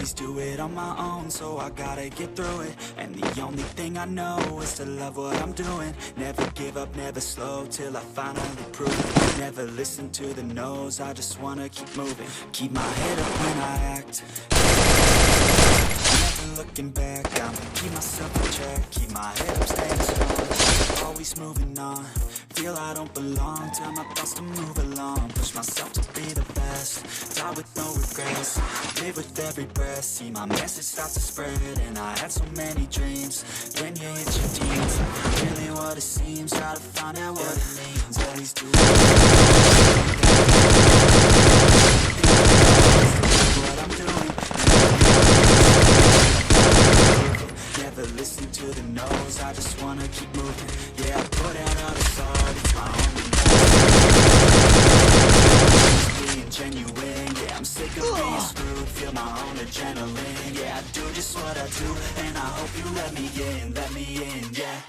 always do it on my own, so I gotta get through it. And the only thing I know is to love what I'm doing. Never give up, never slow, till I finally prove it. Never listen to the no's, I just wanna keep moving. Keep my head up when I act, never looking back. I'ma keep myself in check, keep my head up, staying strong, always moving on. Feel I don't belong, tell my thoughts to move along. Push myself to be the best, die with no regrets. Live with every breath, see my message start to spread. And I had so many dreams, when you hit your teens, really what it seems, try to find out what it means. Always do what I'm doing. Never listen to the no's, I just wanna keep moving. Yeah, I put out all this art, it's my only life. Being genuine, yeah, I'm sick of being screwed. Feel my own adrenaline, yeah, I do just what I do. And I hope you let me in, yeah.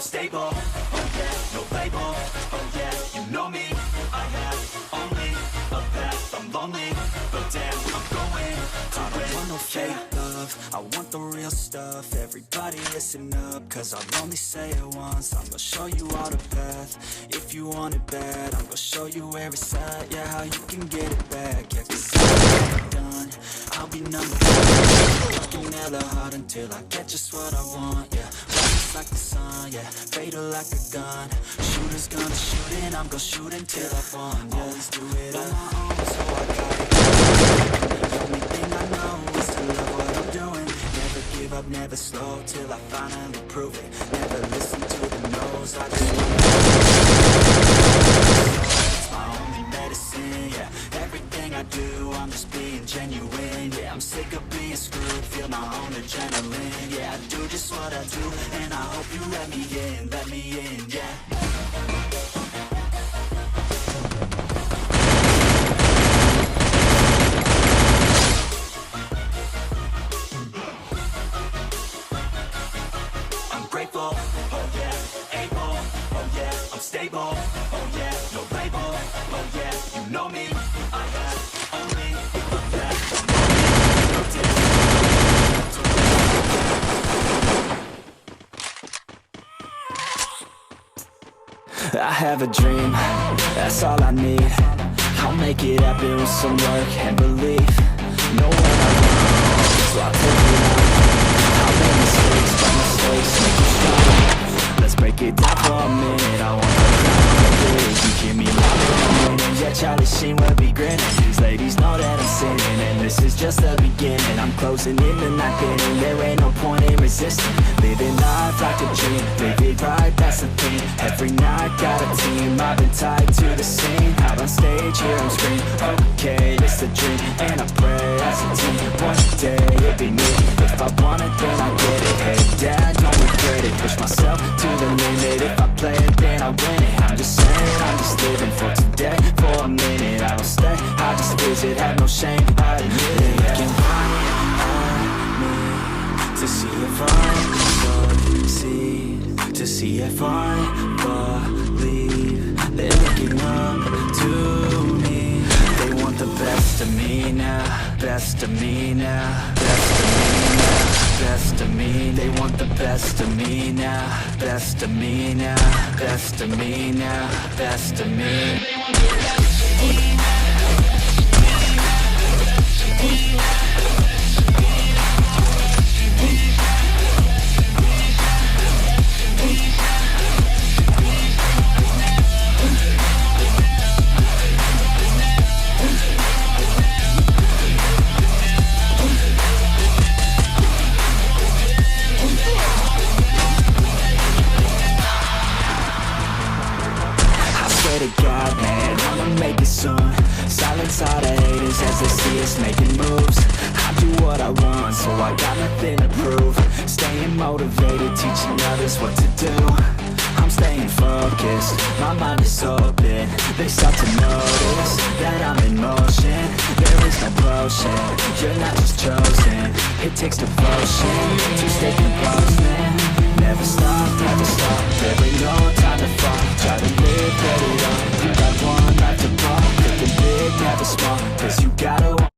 Stable, oh yeah, no label, oh yeah, you know me. I have only a path, I'm lonely, but damn, I'm going to win. I don't want no fake love, I want the real stuff. Everybody listen up, cause I'll only say it once. I'm gonna show you all the path, if you want it bad. I'm gonna show you where it's at, yeah, how you can get it back. Yeah, cause I'm done, I'll be number one. Working hella hard until I get just what I want, yeah. Like the sun, yeah, fatal like a gun. Shooters gonna shoot and I'm gonna shoot until I've won, yeah. Always do it on my own, so I got it. The only thing I know is to love what I'm doing. Never give up, never slow, till I finally prove it. Never listen to the no's, I just wanna it's my only medicine, yeah. Everything I do, I'm just being genuine, yeah. I'm sick of being screwed, feel my own adrenaline, yeah. I do just what I do, and I hope you let me in, yeah. I'm grateful, oh yeah, able, oh yeah, I'm stable, oh yeah, no label, oh yeah, you know me. I have only a path, I have a dream, that's all I need. I'll make it happen with some work and belief. Know what I want, so I'll take it on. I'll make mistakes, but mistakes make you strong. Let's break it down for a minute, I want to cry. You hear me loud in a minute, yeah, Charlie Sheen will be grinning. These ladies know that I'm sinning, and this is just the beginning. I'm closing in the night inning, there ain't no point in resisting. Living life like a dream, live it right, that's the thing. Every night got a team, I've been tied to the scene. Out on stage, hear them scream, okay, it's the dream. And I pray as a team, one day it'll be me. If I want it, then I get it. Hey dad, don't regret it, push myself to the limit. If I play it, then I win it. I'm just saying, I'm just living for today. For a minute, I don't stay, I just visit. Have no shame, I admit it. Looking right at me to see if I succeed, to see if I believe. They're looking up to me, they want the best of me now, best of me now, best of me now, best of me. They want the best of me now, best of me now, best of me now, best of me. They want the best of me now. To God, man, I'ma make it soon. Silence all the haters as they see us making moves. I do what I want, so I got nothing to prove. Staying motivated, teaching others what to do. I'm staying focused, my mind is open. They start to notice that I'm in motion. There is no potion, you're not just chosen. takes devotion to stay composed, man. Never stop